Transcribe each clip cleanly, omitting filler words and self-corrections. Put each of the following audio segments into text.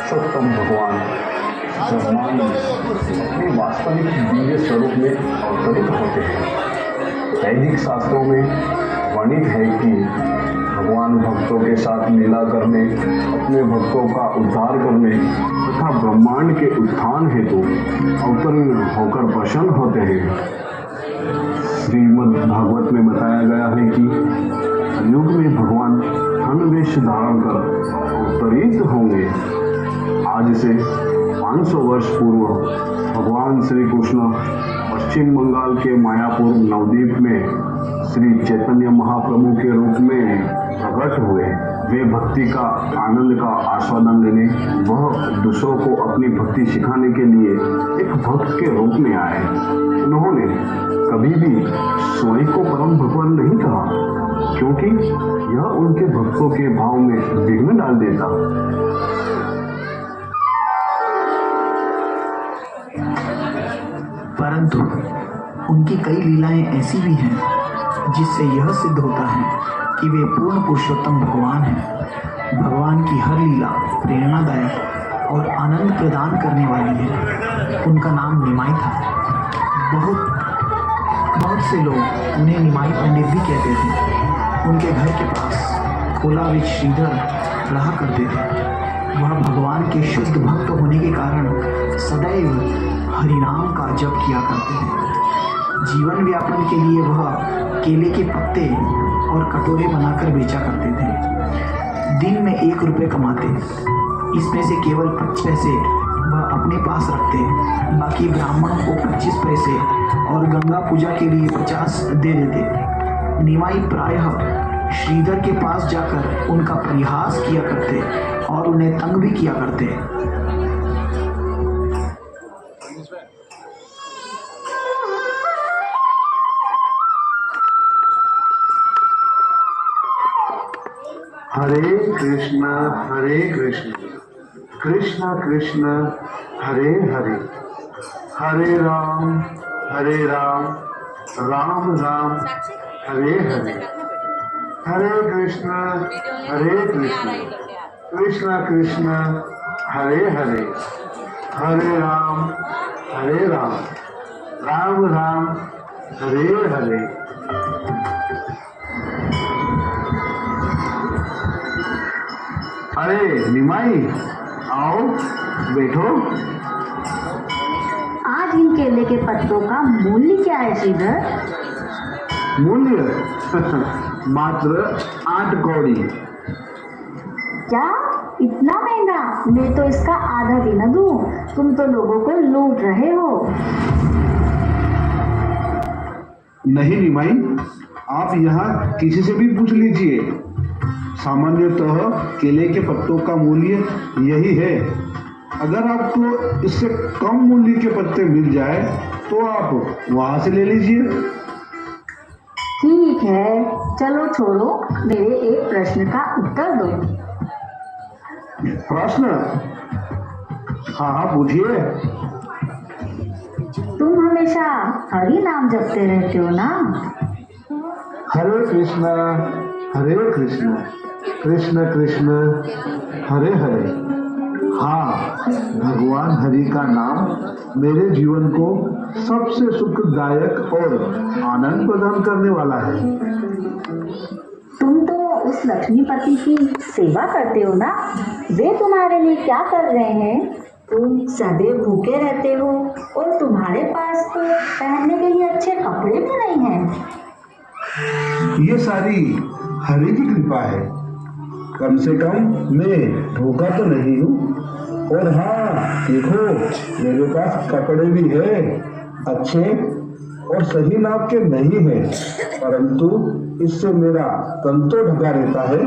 पुरुषोत्तम भगवान ब्रह्मांड अपने वास्तविक दिव्य स्वरूप में अवतरित होते हैं। वैदिक शास्त्रों में वर्णित है कि भगवान भक्तों के साथ लीला करने, अपने भक्तों का उद्धार करने तथा ब्रह्मांड के उत्थान हेतु अवतीर्ण होकर प्रसन्न होते हैं। श्रीमद् भागवत में बताया गया है कि कलयुग में भगवान धन वेश धारण कर अवतरित होंगे। आज से 500 वर्ष पूर्व भगवान श्री कृष्ण पश्चिम बंगाल के मायापुर नवद्वीप में श्री चैतन्य महाप्रभु के रूप में प्रकट हुए। वे भक्ति का आनंद का आस्वादन लेने, वह दूसरों को अपनी भक्ति सिखाने के लिए एक भक्त के रूप में आए। उन्होंने कभी भी स्वयं को परम भगवान नहीं कहा, क्योंकि यह उनके भक्तों के भाव में विघ्न डाल देता। परंतु उनकी कई लीलाएं ऐसी भी हैं जिससे यह सिद्ध होता है कि वे पूर्ण पुरुषोत्तम भगवान हैं। भगवान की हर लीला प्रेरणादायक और आनंद प्रदान करने वाली है। उनका नाम निमाई था। बहुत से लोग उन्हें निमाई पंडित भी कहते थे। उनके घर के पास कोलाविच श्रीधर रहा करते थे। वह भगवान के शुद्ध भक्त होने के कारण सदैव हरिनाम का जप किया करते थे। जीवन व्यापन के लिए वह केले के पत्ते और कटोरे बनाकर बेचा करते थे। दिन में 1 रुपये कमाते, इसमें से केवल 5 पैसे वह अपने पास रखते, बाकी ब्राह्मणों को 25 पैसे और गंगा पूजा के लिए 50 दे देते। निमाई प्रायः श्रीधर के पास जाकर उनका परिहास किया करते और उन्हें तंग भी किया करते। हरे कृष्ण कृष्ण कृष्ण हरे हरे, हरे राम राम राम हरे हरे, हरे कृष्ण कृष्ण कृष्ण हरे हरे, हरे राम राम राम हरे हरे। अरे निमाई, आओ बैठो। आज इन केले के पत्तों का मूल्य क्या है श्रीधर? मूल्य मात्र 8 कौड़ी। क्या इतना महंगा? मैं तो इसका आधा भी न दूं। तुम तो लोगों को लूट रहे हो। नहीं निमाई, आप यहाँ किसी से भी पूछ लीजिए। सामान्यतः केले के पत्तों का मूल्य यही है। अगर आपको इससे कम मूल्य के पत्ते मिल जाए तो आप वहां से ले लीजिए। ठीक है, चलो छोड़ो, मेरे एक प्रश्न का उत्तर दो। प्रश्न? हाँ पूछिए। तुम हमेशा हरि नाम जपते रहते हो ना? हरे कृष्ण कृष्ण कृष्ण हरे हरे। हाँ, भगवान हरि का नाम मेरे जीवन को सबसे सुखदायक और आनंद प्रदान करने वाला है। तुम तो उस लक्ष्मीपति की सेवा करते हो ना? वे तुम्हारे लिए क्या कर रहे हैं? तुम सदैव भूखे रहते हो और तुम्हारे पास तो पहनने के लिए अच्छे कपड़े भी नहीं हैं। ये सारी हरि की कृपा है। कम से कम मैं भूखा तो नहीं हूँ। और हाँ देखो, मेरे पास कपड़े भी है, अच्छे और सही नाप के नहीं है, परंतु इससे मेरा तन तो ढका रहता है।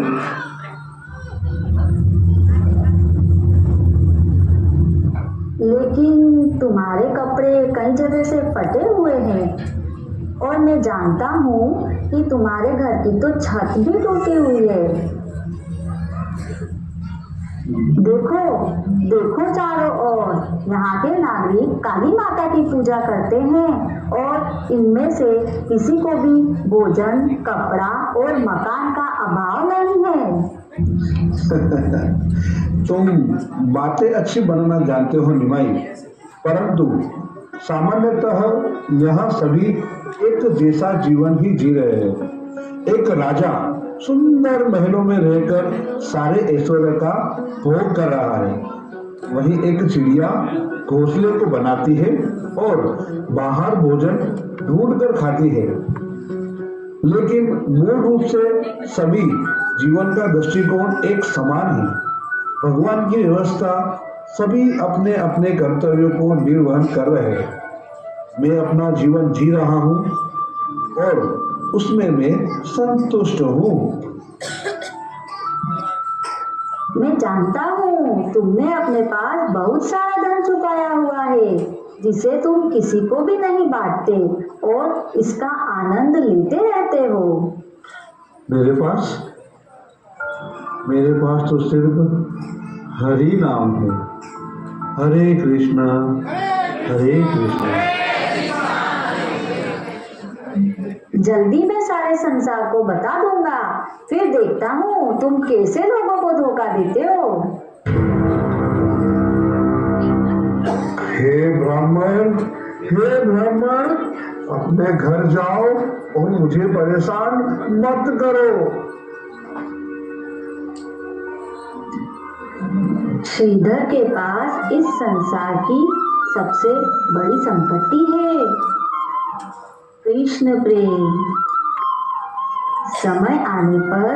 लेकिन तुम्हारे कपड़े कई जगह से फटे हुए हैं और मैं जानता हूँ कि तुम्हारे घर की तो छत भी टूटी हुई है। देखो देखो चारों ओर, यहाँ के नागरिक काली माता की पूजा करते हैं और इनमें से किसी को भी भोजन, कपड़ा और मकान का अभाव नहीं है। तुम बातें अच्छी बनाना जानते हो निमाई, परंतु सामान्यतः यहाँ सभी एक जैसा जीवन ही जी रहे हैं। एक राजा सुंदर महलों में रहकर सारे ऐश्वर्य का भोग कर रहा है, वहीं एक चिड़िया घोंसले को बनाती है और बाहर भोजन ढूंढ कर खाती है। लेकिन मूल रूप से सभी जीवन का दृष्टिकोण एक समान है। भगवान की व्यवस्था, सभी अपने अपने कर्तव्यों को निर्वहन कर रहे हैं। मैं अपना जीवन जी रहा हूँ और उसमें मैं संतुष्ट हूँ। मैं जानता हूँ तुमने अपने पास बहुत सारा धन छुपाया हुआ है जिसे तुम किसी को भी नहीं बांटते और इसका आनंद लेते रहते हो। मेरे पास तो सिर्फ हरि नाम है। हरे कृष्णा हरे कृष्णा। जल्दी मैं सारे संसार को बता दूंगा, फिर देखता हूँ तुम कैसे लोगों को धोखा देते हो। हे ब्राह्मण, अपने घर जाओ और मुझे परेशान मत करो। श्रीधर के पास इस संसार की सबसे बड़ी संपत्ति है कृष्ण प्रेम। समय आने पर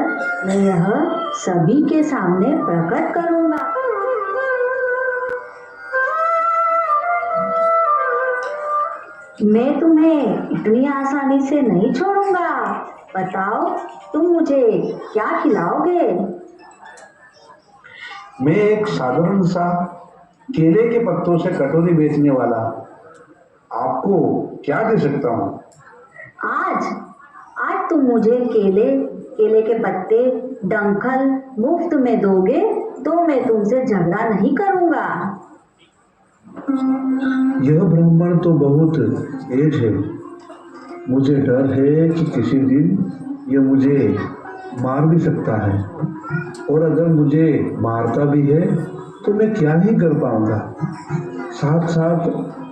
मैं यह सभी के सामने प्रकट करूंगा। मैं तुम्हें इतनी आसानी से नहीं छोड़ूंगा। बताओ तुम मुझे क्या खिलाओगे? मैं एक साधारण सा केले के पत्तों से कटोरी बेचने वाला आपको क्या दे सकता हूँ? आज तुम मुझे केले के पत्ते डंखल मुफ्त में दोगे तो मैं तुमसे झगड़ा नहीं करूंगा। यह ब्राह्मण तो बहुत तेज है। मुझे डर है कि किसी दिन यह मुझे मार भी सकता है, और अगर मुझे मारता भी है तो मैं क्या ही कर पाऊंगा। साथ साथ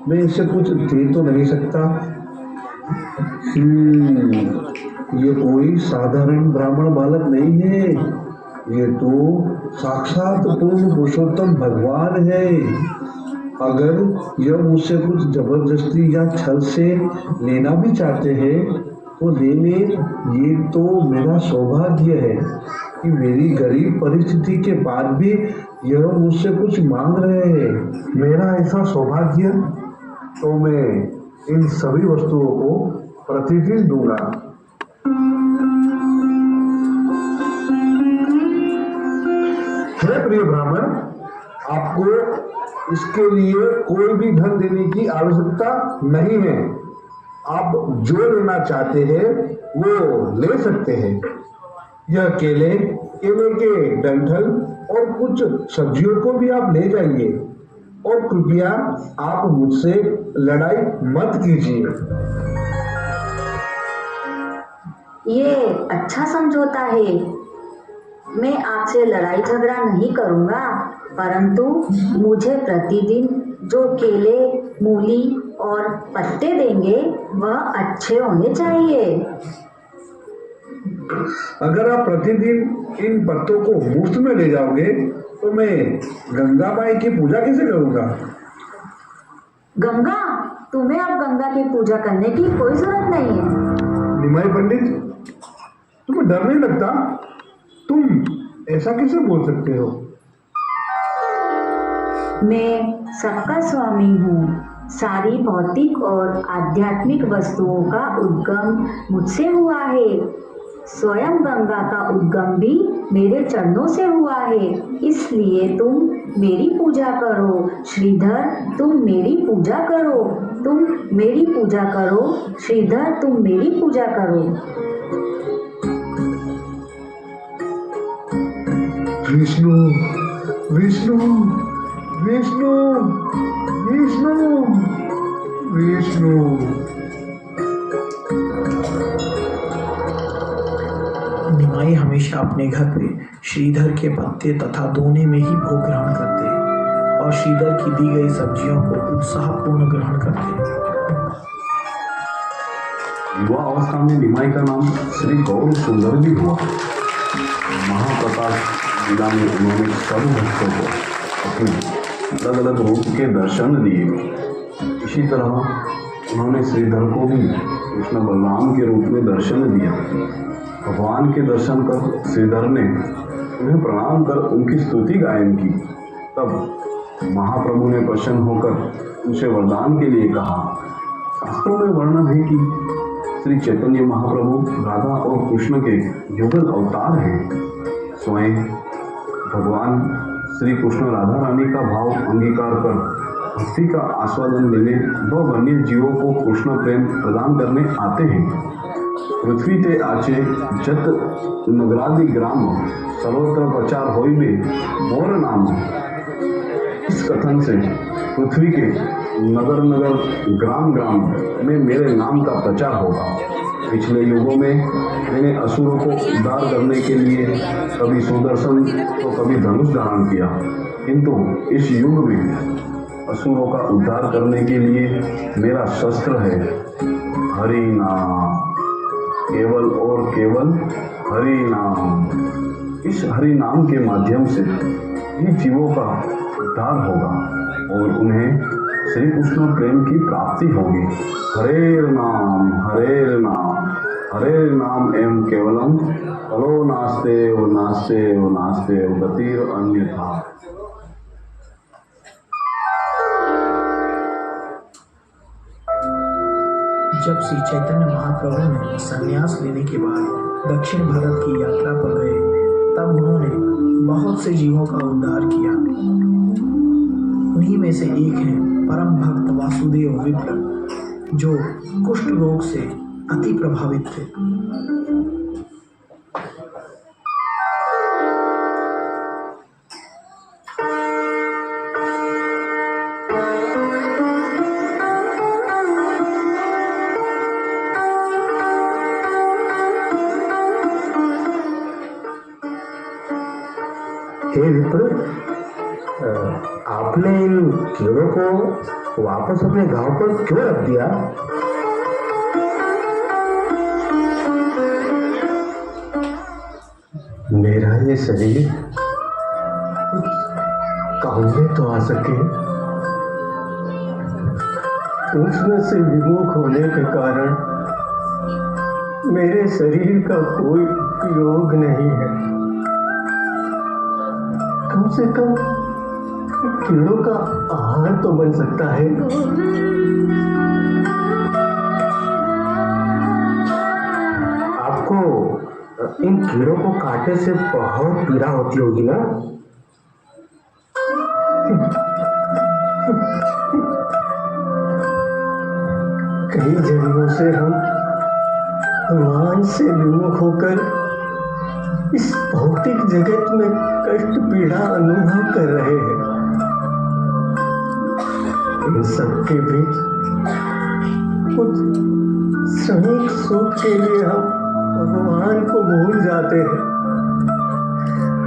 मैं इसे कुछ दे तो नहीं सकता। ये कोई साधारण ब्राह्मण बालक नहीं है, ये तो साक्षात पूर्ण पुरुषोत्तम भगवान है। अगर यह मुझसे कुछ जबरदस्ती या छल से लेना भी चाहते हैं तो ले ले। ये तो मेरा सौभाग्य है कि मेरी गरीब परिस्थिति के बाद भी यह मुझसे कुछ मांग रहे हैं। मेरा ऐसा सौभाग्य तो मैं इन सभी वस्तुओं को प्रतिदिन दूंगा। हे प्रिय ब्राह्मण, आपको इसके लिए कोई भी धन देने की आवश्यकता नहीं है। आप जो लेना चाहते हैं वो ले सकते हैं। यह केले के डंठल और कुछ सब्जियों को भी आप ले जाइए, और कृपया आप मुझसे लड़ाई मत कीजिए। ये अच्छा समझौता है। मैं आपसे लड़ाई झगड़ा नहीं करूंगा, परंतु मुझे प्रतिदिन जो केले, मूली और पत्ते देंगे वह अच्छे होने चाहिए। अगर आप प्रतिदिन इन पत्तों को मुफ्त में ले जाओगे तो मैं गंगा माई की पूजा कैसे करूंगा? गंगा? तुम्हें अब गंगा की पूजा करने की कोई जरूरत नहीं है। निमाई पंडित, तुम्हें डर नहीं लगता? तुम ऐसा कैसे बोल सकते हो? मैं सबका स्वामी हूँ। सारी भौतिक और आध्यात्मिक वस्तुओं का उद्गम मुझसे हुआ है। स्वयं गंगा का उद्गम भी मेरे चरणों से हुआ है। इसलिए तुम मेरी पूजा करो। श्रीधर, तुम मेरी पूजा करो। तुम मेरी पूजा करो। श्रीधर, तुम मेरी पूजा करो। विष्णु विष्णु विष्णु विष्णु विष्णु। निमाई हमेशा अपने घर पे श्रीधर के पत्ते तथा दोने में ही भोग ग्रहण करते और श्रीधर की दी गई सब्जियों को उत्साहपूर्ण ग्रहण करते। युवा अवस्था में निमाई का नाम श्री गौर सुंदर भी हुआ। महाप्रकाश लीला में उन्होंने सब भक्तों को अपने अलग अलग रूप के दर्शन दिए। इसी तरह उन्होंने श्रीधर को भी कृष्ण बलराम के रूप में दर्शन दिया। भगवान के दर्शन कर श्रीधर ने उन्हें प्रणाम कर उनकी स्तुति गायन की। तब महाप्रभु ने प्रसन्न होकर उनसे वरदान के लिए कहा। शास्त्रों में वर्णन है कि श्री चैतन्य महाप्रभु राधा और कृष्ण के युगल अवतार हैं। स्वयं भगवान श्री कृष्ण राधा रानी का भाव अंगीकार कर भक्ति का आस्वादन लेने व वन्य जीवों को कृष्ण प्रेम प्रदान करने आते हैं। पृथ्वी ते आचे जत नगरादि ग्राम सर्वत्र प्रचार होई में मोर नाम। इस कथन से पृथ्वी के नगर नगर ग्राम ग्राम में मेरे नाम का प्रचार होगा। पिछले युगों में मैंने असुरों को उद्धार करने के लिए कभी सुदर्शन तो कभी धनुष धारण किया, किंतु इस युग में असुरों का उद्धार करने के लिए मेरा शस्त्र है हरि नाम, केवल और केवल हरि नाम। इस हरि नाम के माध्यम से ही जीवों का उद्धार होगा और उन्हें श्री कृष्ण प्रेम की प्राप्ति होगी। हरे नाम हरे नाम एवं केवलम फलो नास्ते नास्ते गतिर अन्यथा। जब श्री चैतन्य महाप्रभु ने संन्यास लेने के बाद दक्षिण भारत की यात्रा पर गए, तब उन्होंने बहुत से जीवों का उद्धार किया। उन्हीं में से एक है परम भक्त वासुदेव विप्र, जो कुष्ठ रोग से अति प्रभावित थे। हे विप्र, आपने इन कीड़ों को वापस अपने गांव पर क्यों रख दिया? मेरा ये शरीर कुछ काम में तो आ सके। कृष्ण से विमुख होने के कारण मेरे शरीर का कोई उपयोग नहीं है। कम से कम कीड़ों का आहार तो बन सकता है। आपको इन कीड़ों को काटने से बहुत पीड़ा होती होगी ना? कई जन्मों से हम भगवान से विमुख होकर इस भौतिक जगत में कष्ट पीड़ा अनुभव कर रहे हैं। इन सबके बीच कुछ क्षणिक सुख के लिए हम भगवान को भूल जाते हैं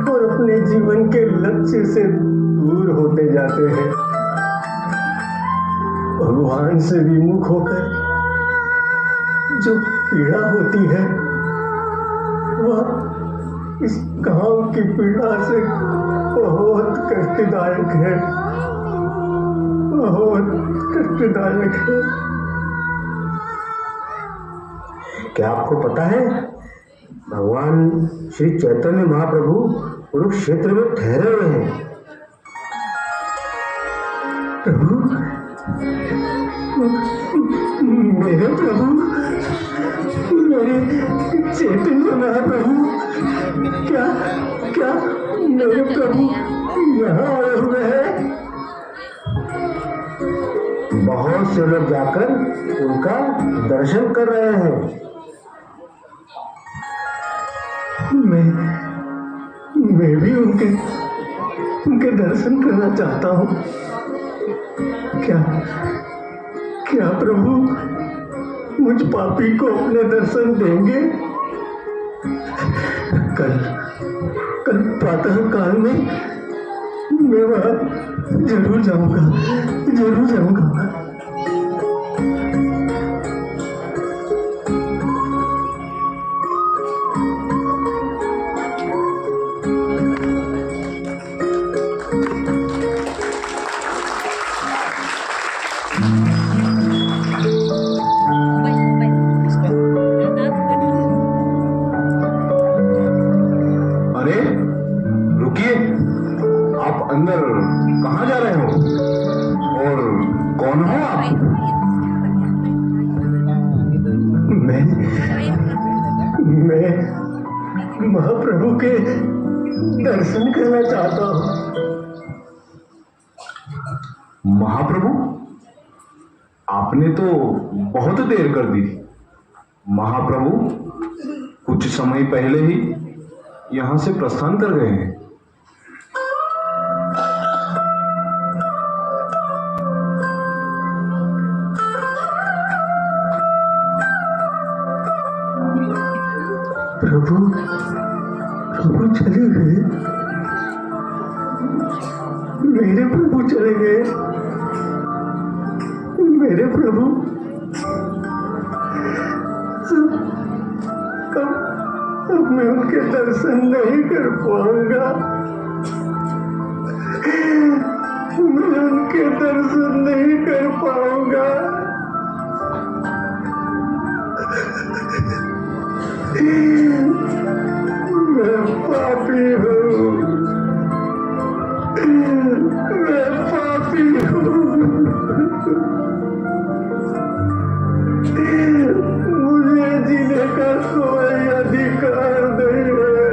और अपने जीवन के लक्ष्य से दूर होते जाते हैं। भगवान से विमुख होकर जो पीड़ा होती है वह इस गांव की पीड़ा से बहुत कष्टदायक है, बहुत कष्टदायक है। क्या आपको पता है, भगवान श्री चैतन्य महाप्रभु कुरुक्षेत्र में ठहरे हुए हैं। प्रभु, मेरे प्रभु, मेरे चैतन्य महाप्रभु, क्या क्या मेरे प्रभु यहाँ आए हुए हैं? बहुत से लोग जाकर उनका दर्शन कर रहे हैं। मैं भी उनके दर्शन करना चाहता हूँ। क्या प्रभु मुझ पापी को अपने दर्शन देंगे? कल प्रातः काल में मैं वहां जरूर जाऊंगा, जरूर जाऊंगा। अरे रुकिए, आप अंदर कहाँ जा रहे हो और कौन हो आप? मैं महाप्रभु के दर्शन करना चाहता हूँ। महाप्रभु, आपने तो बहुत देर कर दी। महाप्रभु कुछ समय पहले ही यहां से प्रस्थान कर गए हैं। प्रभु प्रभु चले गए, मेरे प्रभु चले गए, मेरे प्रभु। अब मैं उनके दर्शन नहीं कर पाऊंगा, मैं उनके दर्शन नहीं कर पाऊंगा। मैं पापी हूँ, मैं पापी हूँ। मुझे जीने का कोई अधिकार नहीं है,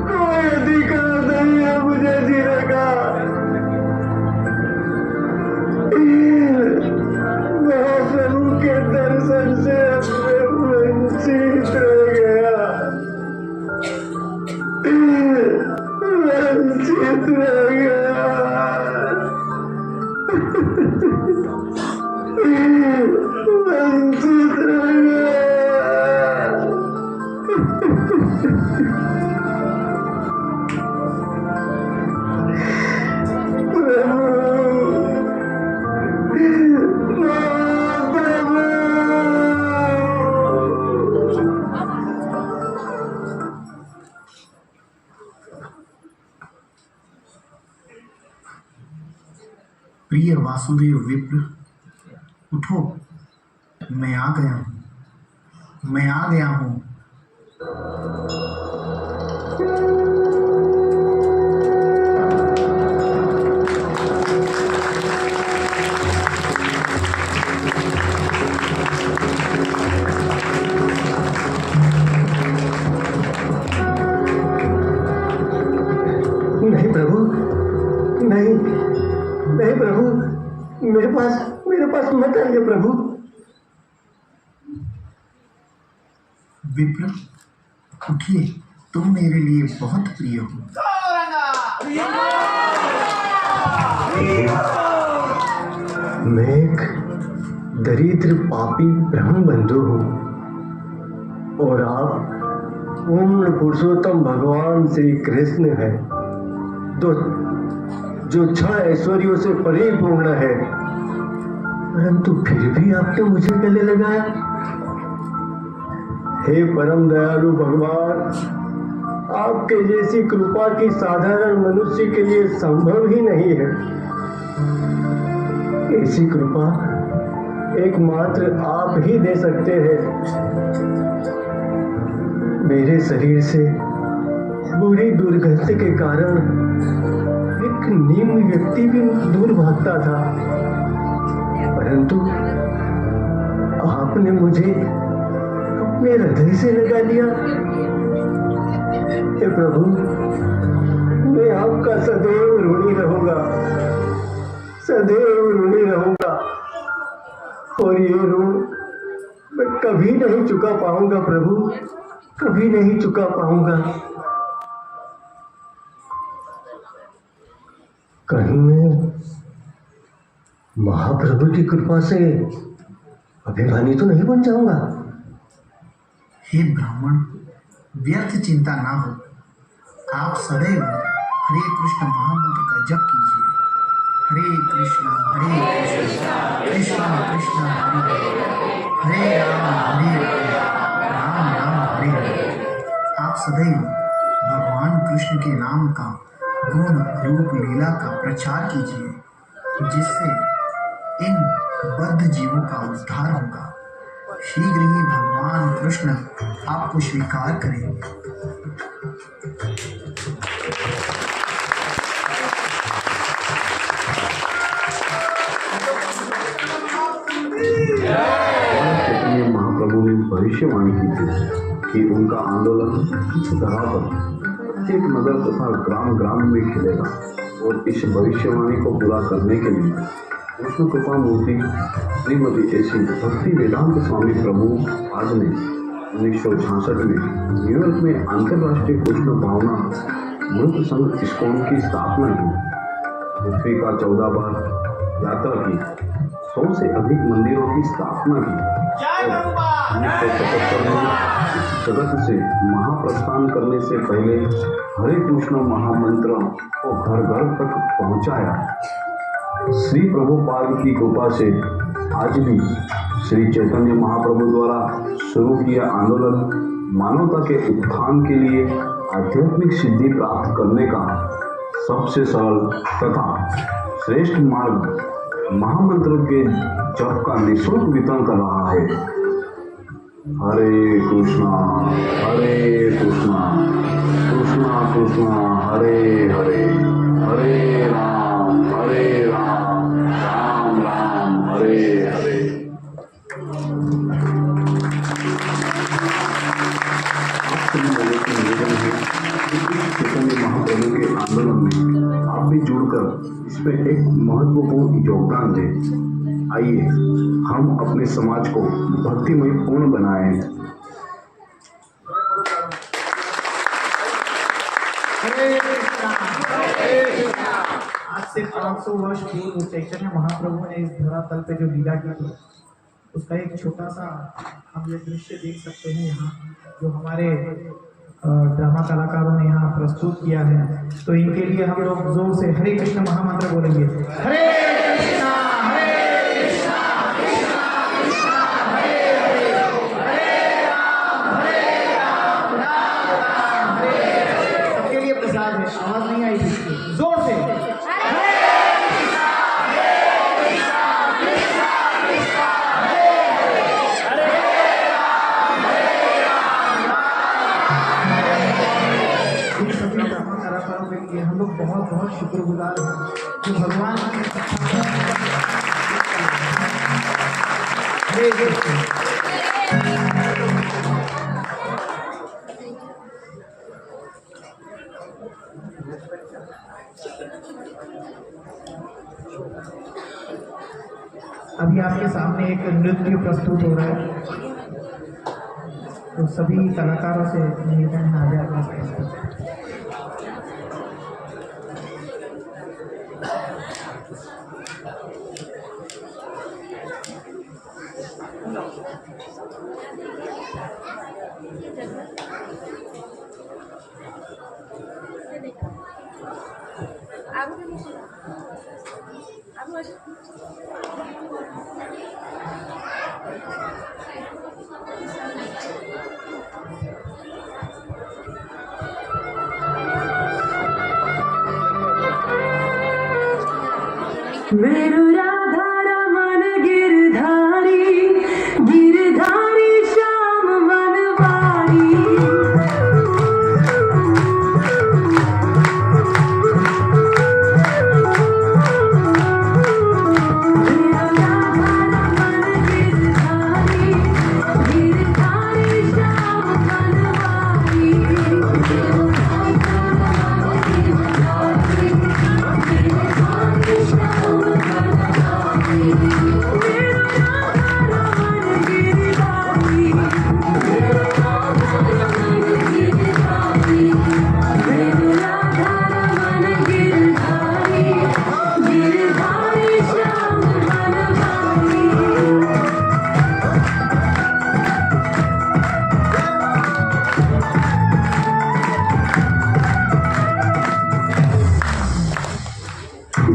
कोई अधिकार नहीं है मुझे जीने का। महाप्रभु के दर्शन से मैं वंचित रह गया, वंचित रह गया, वंचित रह गया। प्रिय वासुदेव विप्र, उठो, मैं आ गया हूँ, मैं आ गया हूँ। नहीं प्रभु, नहीं नहीं प्रभु, मेरे पास मत आइए प्रभु। विप्र, उठिए, तुम मेरे लिए बहुत प्रिय हो। मैं एक दरिद्र पापी ब्रह्म बंधु हूँ और आप पूर्ण पुरुषोत्तम भगवान श्री कृष्ण है, जो 6 ऐश्वर्यों से परिपूर्ण है, परंतु फिर भी आपने मुझे गले लगाया। हे परम दयालु भगवान, आपके जैसी कृपा की साधारण मनुष्य के लिए संभव ही नहीं है। ऐसी कृपा एकमात्र आप ही दे सकते हैं। मेरे शरीर से बुरी दुर्गति के कारण एक निम्न व्यक्ति भी दूर भागता था, परंतु आपने मुझे अपने हृदय से लगा लिया। हे प्रभु, मैं आपका सदैव ऋणी रहूंगा, सदैव ऋणी रहूंगा, और ये ऋण मैं कभी नहीं चुका पाऊंगा प्रभु, कभी नहीं चुका पाऊंगा। कहीं मैं महाप्रभु की कृपा से अभिमानी तो नहीं बन जाऊंगा। हे ब्राह्मण, व्यर्थ चिंता ना हो, आप सदैव हरे कृष्ण महामंत्र का जप कीजिए। हरे कृष्णा कृष्णा कृष्णा हरे हरे राम राम राम हरे हरे। आप सदैव भगवान कृष्ण के नाम का गुण रूप लीला का प्रचार कीजिए, जिससे इन बद्ध जीवों का उद्धार होगा। शीघ्र ही भगवान कृष्ण आपको स्वीकार करेंगे। चैतन्य महाप्रभु ने भविष्यवाणी की थी कि उनका आंदोलन इस तरह पर एक नगर तथा ग्राम ग्राम में खिलेगा, और इस भविष्यवाणी को पूरा करने के लिए कृष्ण कृपा मूर्ति श्रीमती ऐसी भक्ति वेदांत स्वामी प्रभु आज ने 1966 में न्यूयॉर्क में अंतर्राष्ट्रीय कृष्ण भावना मृत संघ इस्कॉन की स्थापना की। पृथ्वी का 14 बार यात्रा की, 100 से अधिक मंदिरों की स्थापना की। 1977 में इस जगत से महाप्रस्थान करने से पहले हरे कृष्ण महामंत्र को घर घर तक पहुंचाया। श्री प्रभुपाद की कृपा से आज भी श्री चैतन्य महाप्रभु द्वारा शुरू किया आंदोलन मानवता के उत्थान के लिए आध्यात्मिक सिद्धि प्राप्त करने का सबसे सरल तथा श्रेष्ठ मार्ग महामंत्र के जप का निःशुल्क वितरण कर रहा है। हरे कृष्णा कृष्णा कृष्णा हरे हरे, हरे राम राम राम हरे हरे। आप सभी लोगों की निवेदन है कि चैतन्य महाप्रभु के आंदोलन में आप भी जुड़कर इसमें एक महत्वपूर्ण योगदान दें। आइए हम अपने समाज को भक्तिमय पूर्ण बनाएं। आज से 500 वर्ष पूर्व चैतन्य महाप्रभु ने इस धरातल पे जो लीला की थी, उसका एक छोटा सा हम ये दृश्य देख सकते हैं यहाँ, जो हमारे ड्रामा कलाकारों ने यहाँ प्रस्तुत किया है। तो इनके लिए हम लोग जोर से हरे कृष्ण महामंत्र बोलेंगे। हरे कृष्णा कृष्णा कृष्णा हरे हरे, हरे राम राम राम हरे हरे। सबके लिए प्रसाद है, आवाज नहीं आई थी, जोर से हम लोग बहुत बहुत शुक्रगुजार हैं जो भगवान अभी आपके सामने एक नृत्य प्रस्तुत हो रहा है, तो सभी कलाकारों से निवेदन है आ जाए। मेरु राधा रमन गिरधारी, गिरधारी श्याम वनवारी। मेरु राधा रमन गिरधारी, गिरधारी श्याम वनवारी। गिरधारी श्याम वनवारी।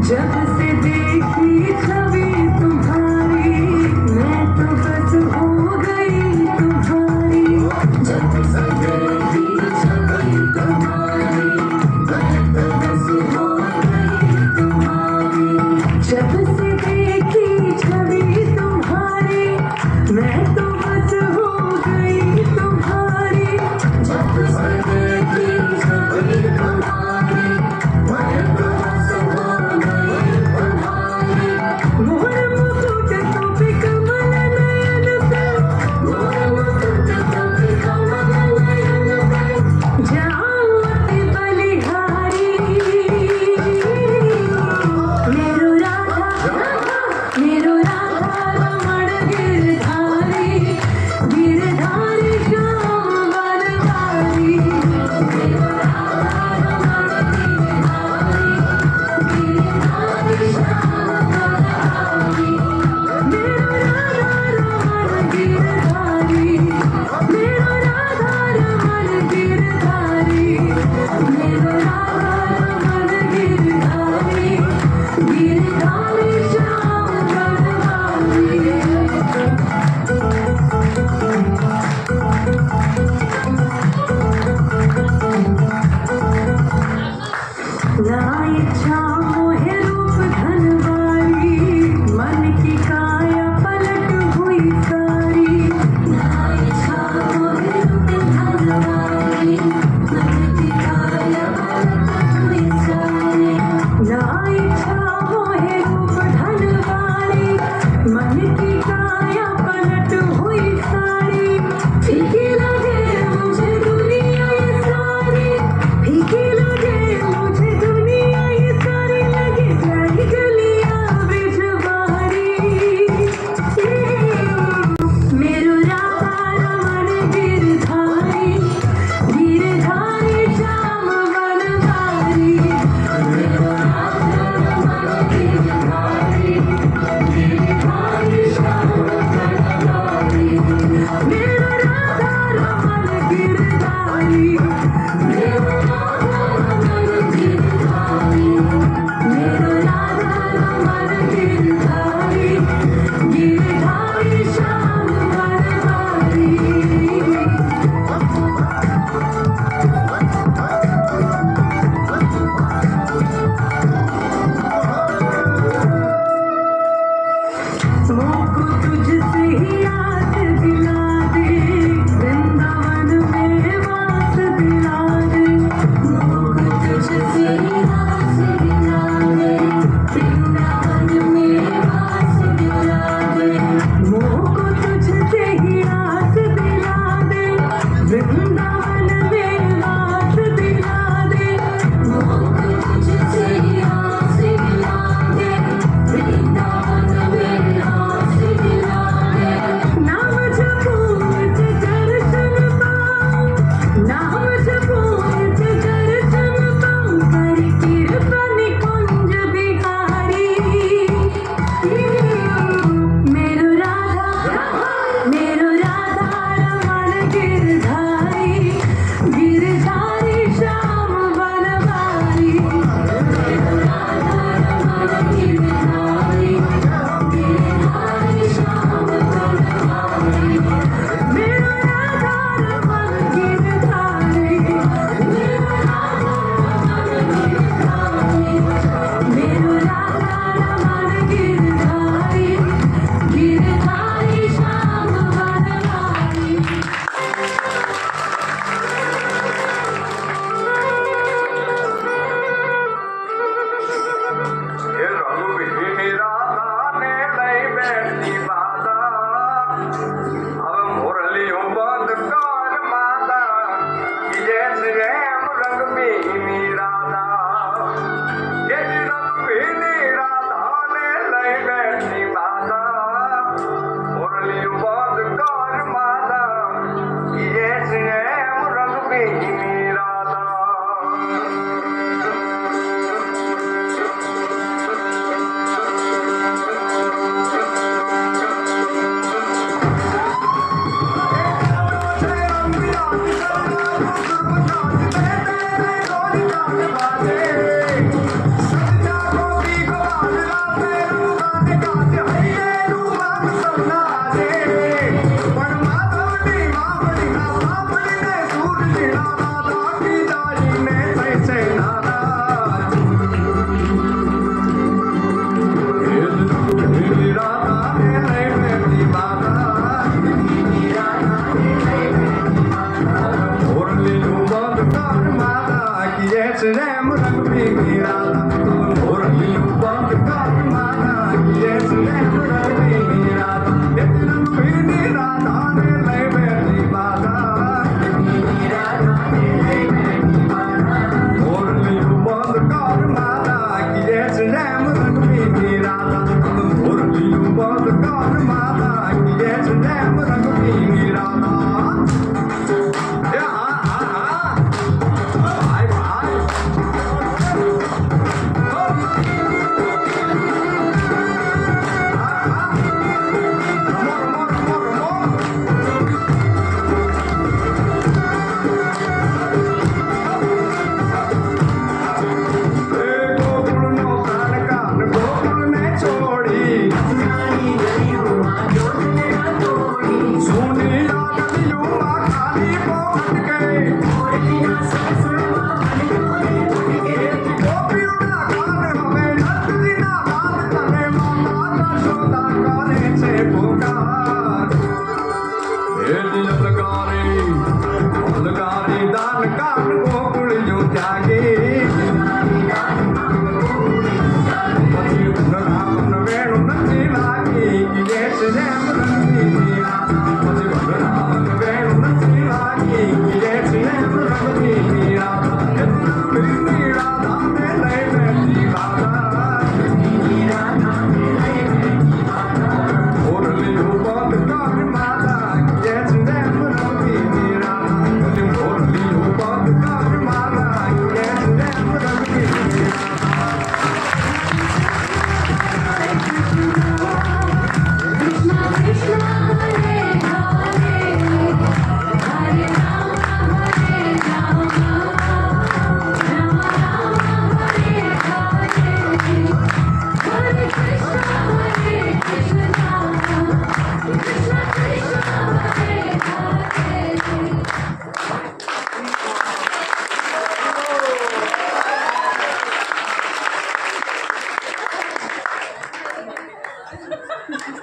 जब से देखी छवि तुम्हारी मैं तो बस हो गई तुम्हारी जब से देखी छवि तुम्हारी मैं तो बस हो गई तुम्हारी जब से देखी छवि तुम्हारी मैं तो बस हो गई तुम्हारी जब से देखी छवि तुम्हारी मैं तो बस हो गई तुम्हारी मोर मुकुट तो पे कमल नयन पे मोर मुकुट तो पे कमल नयन पे जाऊं अति बलिहारी मेरो राधा रमण गिरधारी गिरधारी श्याम वनवारी मेरो राधा रमण गिरधारी गिरधारी श्याम वनवारी मेरो राधा रमण गिरधारी मेरो राधा रमण गिरधारी मेरो राधा रमण गिरधारी गिरधारी श्याम वनवारी ना इच्छा मोहे रूप धनवारी मन की काया पलट हुई सारी ना इच्छा मोहे रूप धनवारी मन की काया पलट हुई सारी ना इच्छा मोहे रूप धनवारी मन की काया पलट हुई सारी फीकी लगे मुझे दुनिया ये सारी फीकी लगे मुझे दुनिया ये सारी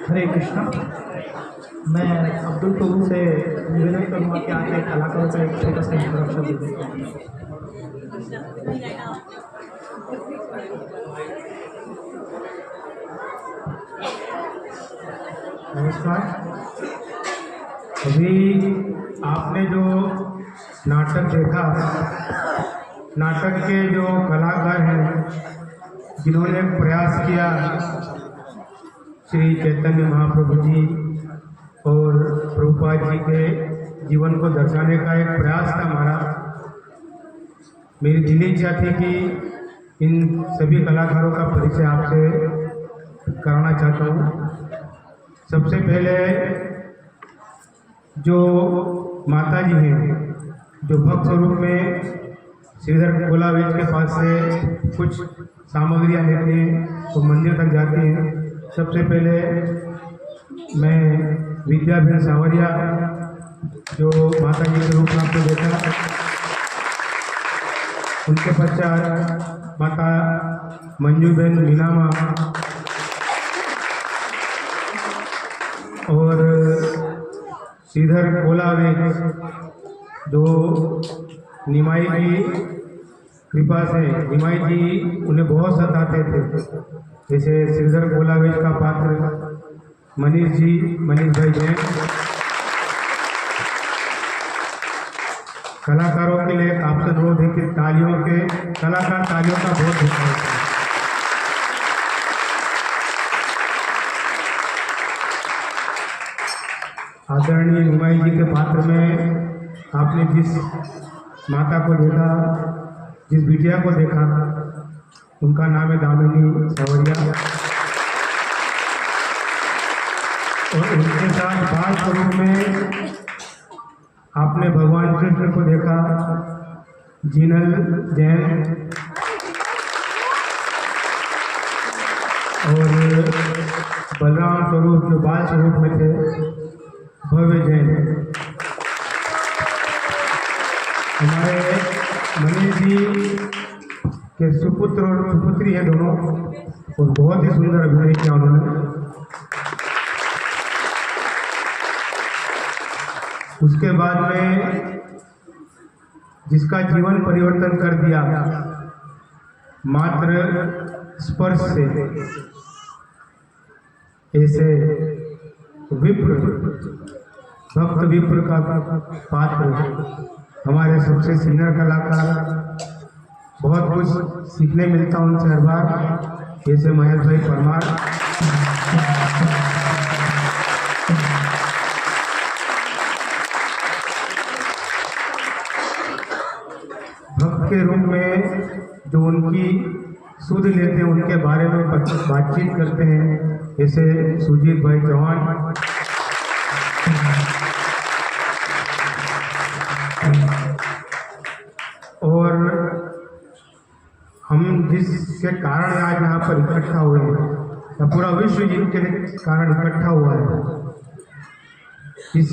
हरे कृष्णा। मैं अब्दुल प्रभु से निवेदन करूँगा कि आप एक कलाकारों का एक छोटा सा इंट्रोडक्शन दे दें। नमस्कार। अभी आपने जो नाटक देखा, नाटक के जो कलाकार हैं जिन्होंने प्रयास किया श्री चैतन्य महाप्रभु जी और प्रभुपाद जी के जीवन को दर्शाने का एक प्रयास था हमारा। मेरी दिली इच्छा थी कि इन सभी कलाकारों का परिचय आपसे कराना चाहता हूँ। सबसे पहले जो माता जी हैं, जो भक्त स्वरूप में श्रीधर कोलावेज के पास से कुछ सामग्रियाँ लेते हैं तो मंदिर तक जाते हैं। सबसे पहले मैं विद्याबेन सावरिया, जो माता जी के रूप में आपने देखा, उनके पश्चात माता मंजूबेन मीनामा और श्रीधर कोलावेज, जो निमाई की कृपा से, निमाई जी उन्हें बहुत सताते थे। जैसे श्रीधर कोलावेज का पात्र मनीष जी, मनीष भाई जैन। कलाकारों के लिए आपसे अनुरोध है कि कलाकार तालियों का बहुत धन्यवाद है। आदरणीय निमाई जी के पात्र में आपने जिस माता को देखा, जिस बिटिया को देखा, उनका नाम है दामिनी सावरिया। और उनके साथ बाल स्वरूप में आपने भगवान कृष्ण को देखा, जीनल जैन। और बलराम स्वरूप जो बाल स्वरूप में थे, भव्य जैन। हमारे मनीष जी के सुपुत्र और सुपुत्री हैं दोनों, और बहुत ही सुंदर अभिनय किया उन्होंने। उसके बाद में जिसका जीवन परिवर्तन कर दिया मात्र स्पर्श से, ऐसे विप्र, भक्त विप्र का पात्र, हमारे सबसे सीनियर कलाकार। बहुत कुछ सीखने मिलता उनसे हर बार, जैसे महेश भाई परमार। भक्त के रूप में जो उनकी सुध लेते हैं, उनके बारे में बातचीत करते हैं, जैसे सुजीत भाई चौहान। और हम जिसके कारण आज यहाँ पर इकट्ठा हुए हैं, या पूरा विश्व जिनके कारण इकट्ठा हुआ है, इस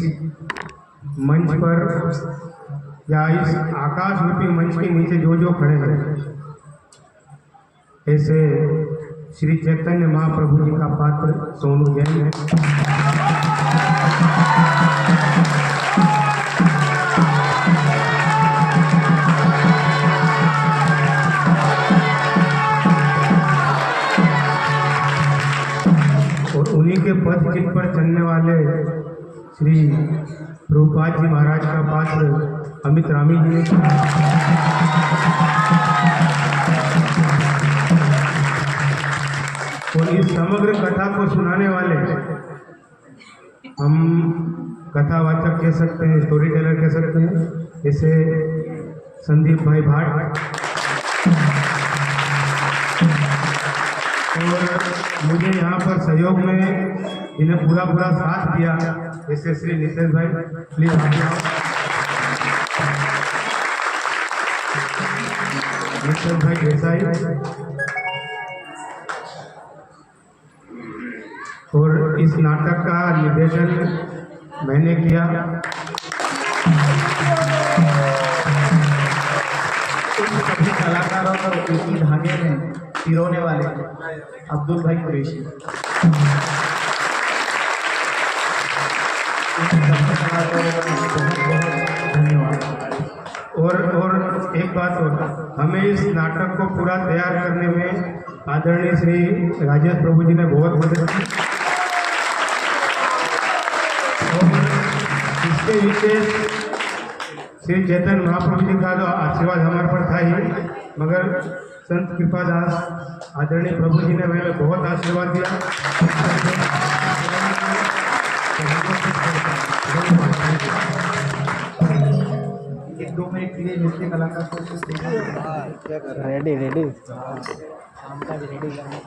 मंच पर या इस आकाश रूपी मंच के नीचे जो जो खड़े हैं, ऐसे श्री चैतन्य महाप्रभु जी का पात्र सोनू जैन है। और उन्हीं के पद चिन्ह पर चलने वाले श्री प्रभुपाद जी महाराज का पात्र अमित रामी जी। और इस समग्र कथा को सुनाने वाले हम कथावाचक कह सकते हैं, स्टोरी टेलर कह सकते हैं, जैसे संदीप भाई भाट। और मुझे यहाँ पर सहयोग में इन्हें पूरा साथ दिया, जैसे श्री नितेश भाई, प्लीज आगे आओ। नितेश भाई देसाई। और इस नाटक का निर्देशन मैंने किया। इन सभी कलाकारों को एक ही धागे में पिरोने वाले अब्दुल भाई कुरैशी। धन्यवाद। और एक बात और, हमें इस नाटक को पूरा तैयार करने में आदरणीय श्री राजेश प्रभु जी ने बहुत मदद की और इसके विशेष श्री चैतन्य महाप्रभु जी का तो आशीर्वाद हमारे पर था ही, मगर संत कृपादास आदरणीय प्रभु जी ने हमें बहुत आशीर्वाद दिया। एक 2 मिनट के लिए नृत्य कलाकार को रेडी